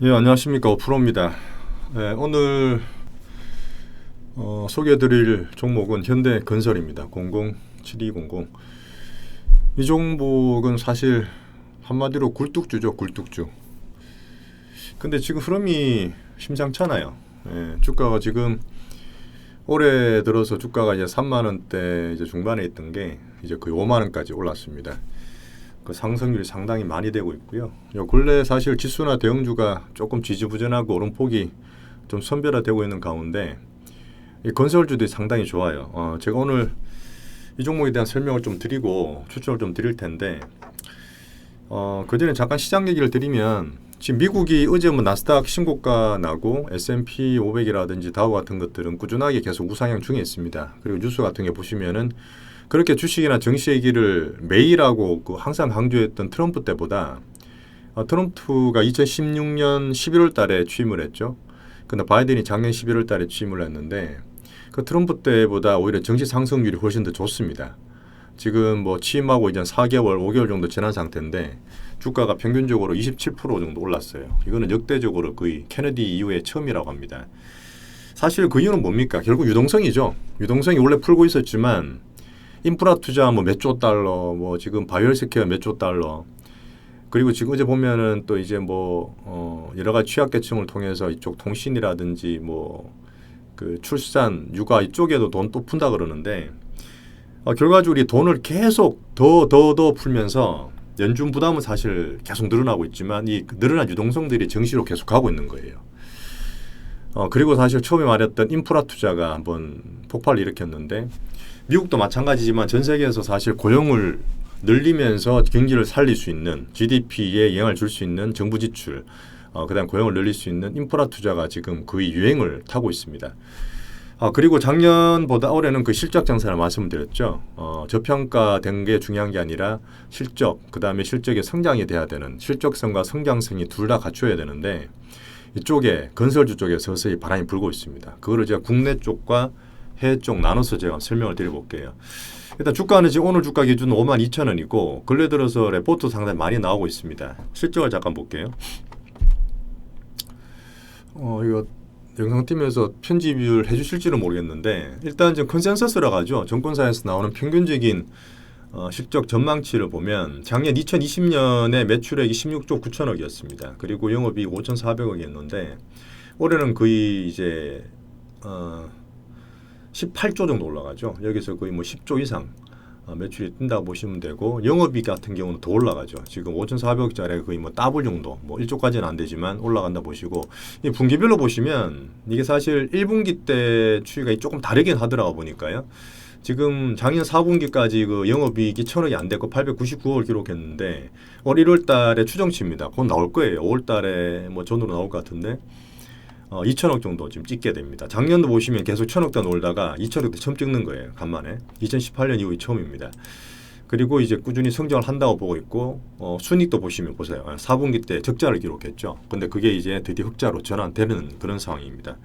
예, 안녕하십니까. 오프로입니다. 오늘 소개해드릴 종목은 현대건설입니다. 007200. 이 종목은 사실 한마디로 굴뚝주죠, 굴뚝주. 근데 지금 흐름이 심상찮아요. 주가가 지금 올해 들어서 주가가 이제 3만 원대 이제 중반에 있던 게 이제 거의 5만 원까지 올랐습니다. 그 상승률이 상당히 많이 되고 있고요. 요 근래 사실 지수나 대형주가 조금 지지부진하고 오름폭이 좀 선별화되고 있는 가운데 이 건설주들이 상당히 좋아요. 제가 오늘 이 종목에 대한 설명을 좀 드리고 추천을 좀 드릴 텐데 그 전에 잠깐 시장 얘기를 드리면 지금 미국이 어제 뭐 나스닥 신고가 나고 S&P 500이라든지 다우 같은 것들은 꾸준하게 계속 우상향 중에 있습니다. 그리고 뉴스 같은 게 보시면은 그렇게 주식이나 정시 얘기를 매일 하고 항상 강조했던 트럼프 때보다 트럼프가 2016년 11월 달에 취임을 했죠. 근데 바이든이 작년 11월 달에 취임을 했는데 그 트럼프 때보다 오히려 정시 상승률이 훨씬 더 좋습니다. 지금 뭐 취임하고 이제 4개월, 5개월 정도 지난 상태인데 주가가 평균적으로 27% 정도 올랐어요. 이거는 역대적으로 거의 케네디 이후에 처음이라고 합니다. 사실 그 이유는 뭡니까? 결국 유동성이죠. 유동성이 원래 풀고 있었지만 인프라 투자 뭐 몇 조 달러, 뭐 지금 바이오헬스케어 몇 조 달러, 그리고 지금 이제 보면은 또 이제 뭐 여러 가지 취약계층을 통해서 이쪽 통신이라든지 뭐 그 출산, 육아 이쪽에도 돈 또 푼다 그러는데 결과적으로 이 돈을 계속 더 풀면서 연준 부담은 사실 계속 늘어나고 있지만 이 늘어난 유동성들이 정시로 계속 가고 있는 거예요. 그리고 사실 처음에 말했던 인프라 투자가 한번 폭발을 일으켰는데 미국도 마찬가지지만 전 세계에서 사실 고용을 늘리면서 경기를 살릴 수 있는 GDP에 영향을 줄 수 있는 정부 지출, 그다음 고용을 늘릴 수 있는 인프라 투자가 지금 거의 유행을 타고 있습니다. 그리고 작년보다 올해는 그 실적 장사를 말씀을 드렸죠. 저평가된 게 중요한 게 아니라 실적, 그다음에 실적의 성장이 돼야 되는 실적성과 성장성이 둘 다 갖춰야 되는데 이쪽에 건설주 쪽에 서서히 바람이 불고 있습니다. 그거를 제가 국내 쪽과 해외 쪽 나눠서 제가 설명을 드려볼게요. 일단 주가는 지금 오늘 주가 기준 52,000원이고 근래 들어서 레포트 상당히 많이 나오고 있습니다. 실적을 잠깐 볼게요. 이거 영상 팀에서 편집을 해주실지는 모르겠는데 일단 지금 컨센서스라 가죠. 정권사에서 나오는 평균적인 실적 전망치를 보면 작년 2020년에 매출액이 16조 9천억이었습니다. 그리고 영업이익 5,400억이었는데 올해는 거의 이제 18조 정도 올라가죠. 여기서 거의 뭐 10조 이상 매출이 뜬다고 보시면 되고 영업이익 같은 경우는 더 올라가죠. 지금 5,400억짜리 거의 뭐 더블 정도, 뭐 1조까지는 안 되지만 올라간다 보시고 이 분기별로 보시면 이게 사실 1분기 때 추이가 조금 다르긴 하더라고 보니까요. 지금 작년 4분기까지 그 영업이익이 1,000억이 안 됐고 899억을 기록했는데 올 1월 달에 추정치입니다. 곧 나올 거예요. 5월 달에 뭐 전으로 나올 것 같은데 2천억 정도 지금 찍게 됩니다. 작년도 보시면 계속 1,000억대 놀다가 2천억대 처음 찍는 거예요. 간만에. 2018년 이후에 처음입니다. 그리고 이제 꾸준히 성장을 한다고 보고 있고 순이익도 보시면 보세요. 4분기 때 적자를 기록했죠. 근데 그게 이제 드디어 흑자로 전환되는 그런 상황입니다.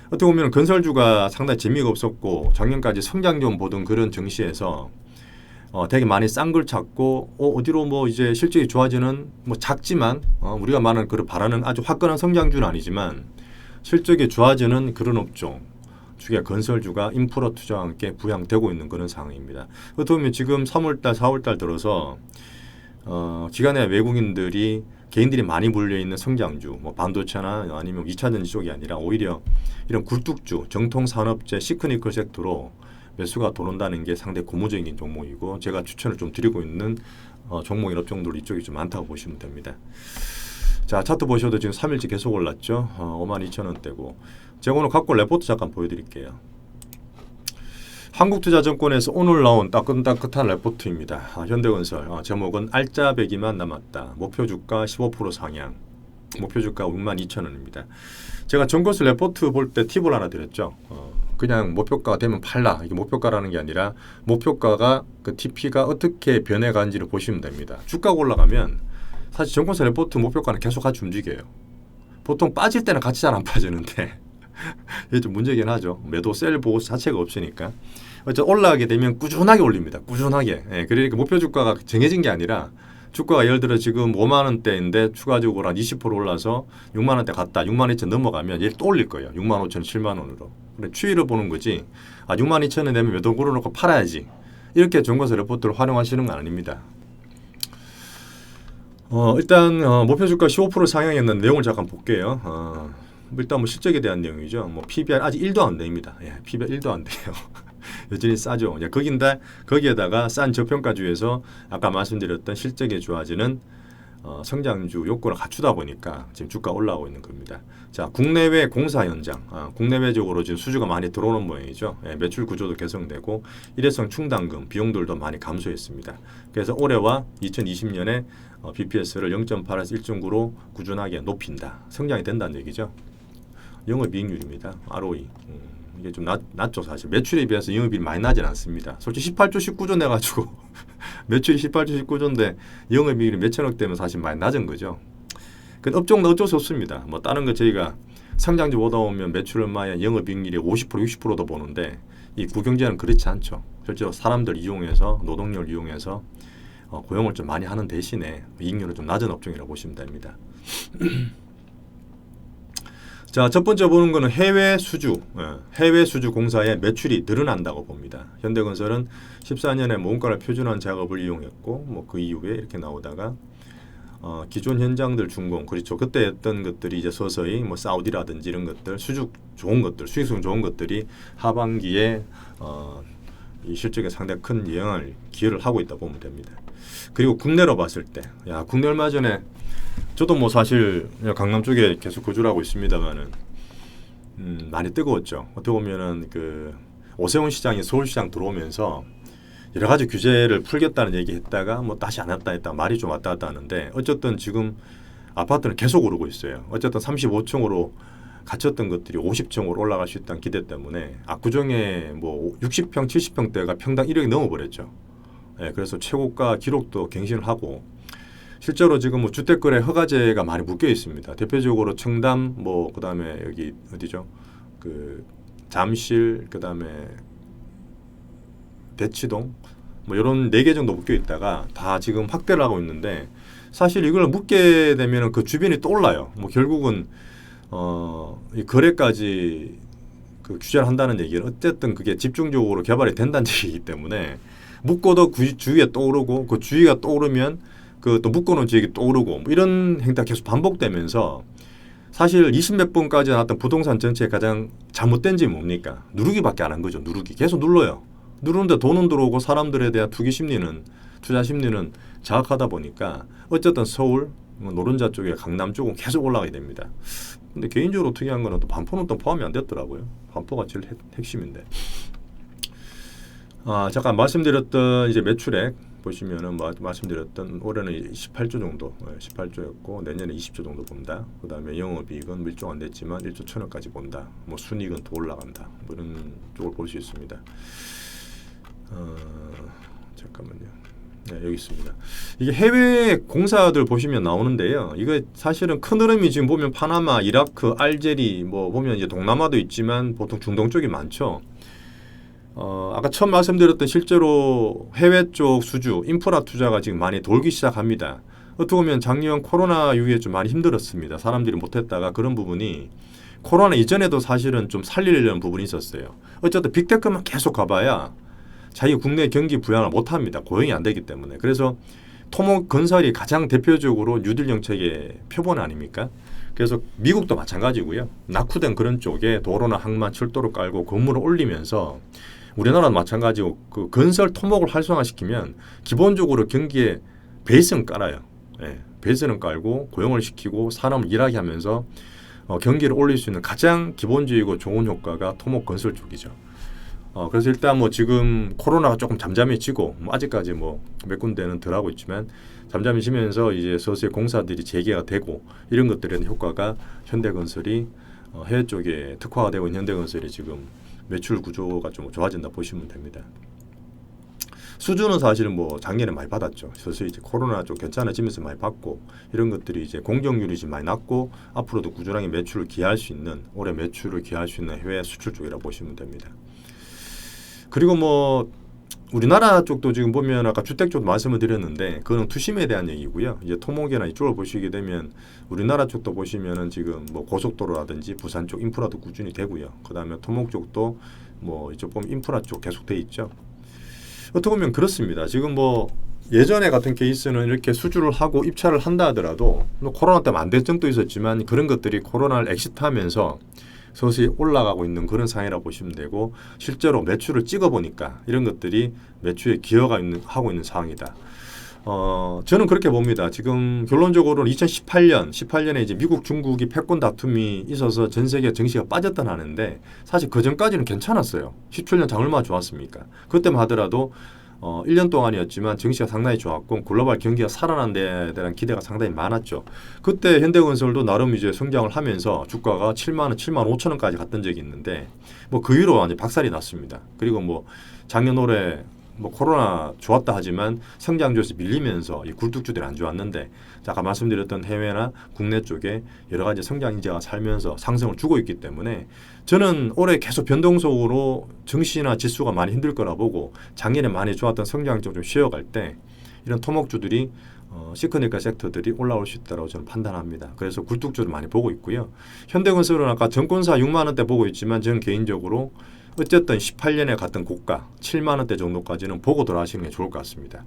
어떻게 보면 건설주가 상당히 재미가 없었고 작년까지 성장 좀 보던 그런 정시에서 되게 많이 싼 걸 찾고 어디로 뭐 이제 실적이 좋아지는 뭐 작지만 우리가 말하는 그런 바라는 아주 화끈한 성장주는 아니지만 실적이 좋아지는 그런 업종 주가 건설주가 인프라 투자와 함께 부양되고 있는 그런 상황입니다. 어떻게 보면 지금 3월달 4월달 들어서 기관의 외국인들이 개인들이 많이 몰려있는 성장주 뭐 반도체나 아니면 2차전지 쪽이 아니라 오히려 이런 굴뚝주 정통산업재 시크니컬 섹터로 매수가 들어온다는 게 상당히 고무적인 종목이고 제가 추천을 좀 드리고 있는 종목인 업종들 이쪽이 좀 많다고 보시면 됩니다. 자, 차트 보셔도 지금 3일째 계속 올랐죠. 52,000원대고 제가 오늘 갖고 온 레포트 잠깐 보여드릴게요. 한국투자증권에서 오늘 나온 따끈따끈한 레포트입니다. 현대건설 제목은 알짜배기만 남았다. 목표주가 15% 상향. 목표주가 62,000원입니다. 제가 정거수 레포트 볼 때 팁을 하나 드렸죠. 그냥 목표가가 되면 팔라. 이게 목표가라는 게 아니라 목표가가 그 TP가 어떻게 변해가는지를 보시면 됩니다. 주가가 올라가면 사실 정권사 레포트 목표가는 계속 같이 움직여요. 보통 빠질 때는 같이 잘 안 빠지는데 이게 좀 문제긴 하죠. 매도 셀 보고 자체가 없으니까. 어쨌든 올라가게 되면 꾸준하게 올립니다. 꾸준하게. 그러니까 목표 주가가 정해진 게 아니라 주가가 예를 들어 지금 5만 원대인데 추가적으로 한 20% 올라서 6만 원대 갔다. 6만 2천 넘어가면 얘 또 올릴 거예요. 6만 5천, 7만 원으로. 그래, 추이를 보는 거지. 6만 2천 원 되면 매도 걸어놓고 팔아야지. 이렇게 종가서 레포트를 활용하시는 건 아닙니다. 일단 목표 주가 15% 상향했는 내용을 잠깐 볼게요. 일단 뭐 실적에 대한 내용이죠. 뭐 PBR 아직 1도 안 됩니다. 예, PBR 1도 안 돼요. 여전히 싸죠. 예, 거기에다가 싼 저평가주에서 아까 말씀드렸던 실적이 좋아지는 성장주 요건을 갖추다 보니까 지금 주가 올라오고 있는 겁니다. 자, 국내외 공사 현장, 국내외적으로 지금 수주가 많이 들어오는 모양이죠. 예, 매출 구조도 개선되고 일회성 충당금 비용들도 많이 감소했습니다. 그래서 올해와 2020년에 BPS를 0.8에서 1.9로 꾸준하게 높인다. 성장이 된다는 얘기죠. 영업이익률입니다. ROE. 이게 좀 낮죠. 사실 매출에 비해서 영업이익이 많이 나진 않습니다. 솔직히 18조 19조 내가지고 매출이 18조 19조인데 영업이익이 몇천억 되면 사실 많이 낮은 거죠. 그 업종도 어쩔 수 없습니다. 뭐 다른 거 저희가 상장주 보다 보면 매출 얼마에 영업이익률이 50% 60%도 보는데 이 구경제는 그렇지 않죠. 실제로 사람들 이용해서 노동력을 이용해서 고용을 좀 많이 하는 대신에 이익률은 좀 낮은 업종이라고 보시면 됩니다. 자, 첫 번째 보는 거는 해외 수주 공사의 매출이 늘어난다고 봅니다. 현대건설은 14년에 원가를 표준화한 작업을 이용했고 뭐 그 이후에 이렇게 나오다가 기존 현장들 준공, 그렇죠. 그때 했던 것들이 이제 서서히 뭐 사우디라든지 이런 것들 수익성 좋은 것들이 하반기에 이 실적에 상당히 큰 영향을 기여를 하고 있다 보면 됩니다. 그리고 국내로 봤을 때, 국내 얼마 전에 저도 뭐 사실 강남 쪽에 계속 거주를 하고 있습니다만은 많이 뜨거웠죠. 어떻게 보면은 그 오세훈 시장이 서울시장 들어오면서 여러 가지 규제를 풀겠다는 얘기했다가 뭐 다시 안 했다 말이 좀 왔다 갔다 하는데 어쨌든 지금 아파트는 계속 오르고 있어요. 어쨌든 35층으로 갇혔던 것들이 50층으로 올라갈 수 있다는 기대 때문에 압구정에 뭐 60평, 70평대가 평당 1억이 넘어버렸죠. 예, 그래서 최고가 기록도 갱신을 하고 실제로 지금 뭐 주택거래 허가제가 많이 묶여 있습니다. 대표적으로 청담, 뭐 그다음에 여기 어디죠? 그 잠실, 그다음에 대치동, 뭐 이런 4개 정도 묶여 있다가 다 지금 확대를 하고 있는데 사실 이걸 묶게 되면은 그 주변이 또 올라요. 뭐 결국은 이 거래까지 그 규제를 한다는 얘기는 어쨌든 그게 집중적으로 개발이 된다는 얘기이기 때문에 묶어도 그 주위에 또 오르고 그 주위가 또 오르면 그 또 묶어놓은 지역이 또 오르고 뭐 이런 행태가 계속 반복되면서 사실 20몇 번까지 나왔던 부동산 전체에 가장 잘못된 점이 뭡니까? 누르기밖에 안 한 거죠. 누르기. 계속 눌러요. 누르는데 돈은 들어오고 사람들에 대한 투기 심리는 투자 심리는 자극하다 보니까 어쨌든 서울, 노른자 쪽에 강남 쪽은 계속 올라가게 됩니다. 근데 개인적으로 특이한 거는 또 반포는 또 포함이 안 됐더라고요. 반포가 제일 핵심인데. 잠깐 말씀드렸던 이제 매출액 보시면은 말씀드렸던 올해는 18조 정도, 18조였고 내년에 20조 정도 본다. 그다음에 영업이익은 밀종 안 됐지만 1조 1천억까지 본다. 뭐 순이익은 더 올라간다. 뭐 이런 쪽을 볼 수 있습니다. 잠깐만요. 네, 여기 있습니다. 이게 해외 공사들 보시면 나오는데요. 이거 사실은 큰 흐름이 지금 보면 파나마, 이라크, 알제리 뭐 보면 이제 동남아도 있지만 보통 중동 쪽이 많죠. 아까 처음 말씀드렸던 실제로 해외 쪽 수주, 인프라 투자가 지금 많이 돌기 시작합니다. 어떻게 보면 작년 코로나 이후에 좀 많이 힘들었습니다. 사람들이 못했다가 그런 부분이 코로나 이전에도 사실은 좀 살리려는 부분이 있었어요. 어쨌든 빅테크만 계속 가봐야 자기 국내 경기 부양을 못합니다. 고용이 안 되기 때문에. 그래서 토목건설이 가장 대표적으로 뉴딜 정책의 표본 아닙니까? 그래서 미국도 마찬가지고요. 낙후된 그런 쪽에 도로나 항만, 철도를 깔고 건물을 올리면서 우리나라도 마찬가지고 그 건설 토목을 활성화시키면 기본적으로 경기에 베이스는 깔아요. 예, 베이스는 깔고 고용을 시키고 사람을 일하게 하면서 경기를 올릴 수 있는 가장 기본적이고 좋은 효과가 토목 건설 쪽이죠. 그래서 일단 뭐 지금 코로나가 조금 잠잠해지고 뭐 아직까지 뭐 몇 군데는 덜 하고 있지만 잠잠해지면서 이제 서서히 공사들이 재개가 되고 이런 것들에 대한 효과가 현대건설이 해외 쪽에 특화가 되고 있는 현대건설이 지금 매출 구조가 좀 좋아진다 보시면 됩니다. 수주는 사실 뭐 작년에 많이 받았죠. 서서히 이제 코로나 좀 괜찮아지면서 많이 받고 이런 것들이 이제 공정률이 좀 많이 낮고 앞으로도 꾸준하게 매출을 기여할 수 있는 올해 매출을 기여할 수 있는 해외 수출 쪽이라고 보시면 됩니다. 그리고 뭐 우리나라 쪽도 지금 보면 아까 주택 쪽도 말씀을 드렸는데 그거는 투심에 대한 얘기고요. 이제 토목이나 이쪽을 보시게 되면 우리나라 쪽도 보시면은 지금 뭐 고속도로라든지 부산 쪽 인프라도 꾸준히 되고요. 그다음에 토목 쪽도 뭐 이쪽 보면 인프라 쪽 계속 돼 있죠. 어떻게 보면 그렇습니다. 지금 뭐 예전에 같은 케이스는 이렇게 수주를 하고 입찰을 한다 하더라도 뭐 코로나 때문에 안 될 점도 있었지만 그런 것들이 코로나를 엑시트하면서 서서히 올라가고 있는 그런 상황이라고 보시면 되고 실제로 매출을 찍어보니까 이런 것들이 매출에 기여가 하고 있는 상황이다. 저는 그렇게 봅니다. 지금 결론적으로는 18년에 이제 미국, 중국이 패권 다툼이 있어서 전 세계 증시가 빠졌던 하는데 사실 그 전까지는 괜찮았어요. 17년 장 얼마나 좋았습니까? 그때만 하더라도 1년 동안이었지만 증시가 상당히 좋았고 글로벌 경기가 살아난 데 대한 기대가 상당히 많았죠. 그때 현대건설도 나름 이제 성장을 하면서 주가가 7만 원, 7만 5천 원까지 갔던 적이 있는데 뭐 그 이후로 완전 박살이 났습니다. 그리고 뭐 작년 올해 뭐 코로나 좋았다 하지만 성장주에서 밀리면서 이 굴뚝주들이 안 좋았는데 아까 말씀드렸던 해외나 국내 쪽에 여러 가지 성장 인재가 살면서 상승을 주고 있기 때문에 저는 올해 계속 변동성으로 증시나 지수가 많이 힘들 거라 보고 작년에 많이 좋았던 성장 쪽 좀 쉬어갈 때 이런 토목주들이 시크니컬 섹터들이 올라올 수 있다고 저는 판단합니다. 그래서 굴뚝주를 많이 보고 있고요. 현대건설은 아까 증권사 6만 원대 보고 있지만 저는 개인적으로 어쨌든 18년에 갔던 고가 7만 원대 정도까지는 보고 들어가시는 게 좋을 것 같습니다.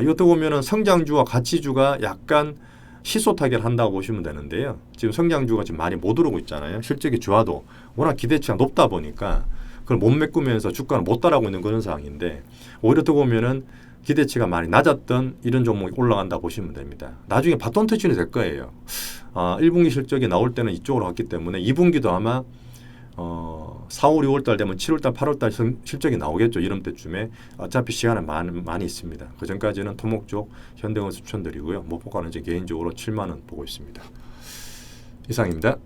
이것도 보면은 성장주와 가치주가 약간 시소 타결한다고 보시면 되는데요. 지금 성장주가 지금 많이 못 오르고 있잖아요. 실적이 좋아도 워낙 기대치가 높다 보니까 그걸 못 메꾸면서 주가는 못 따라가고 있는 그런 상황인데 오히려 또 보면은 기대치가 많이 낮았던 이런 종목이 올라간다 보시면 됩니다. 나중에 바톤 터치는 될 거예요. 1분기 실적이 나올 때는 이쪽으로 갔기 때문에 2분기도 아마 4, 5, 6월달 되면 7월달, 8월달 실적이 나오겠죠. 이런 때쯤에 어차피 시간은 많이 있습니다. 그 전까지는 토목 쪽 현대건설 추천드리고요. 목표가는 이제 개인적으로 7만 원 보고 있습니다. 이상입니다.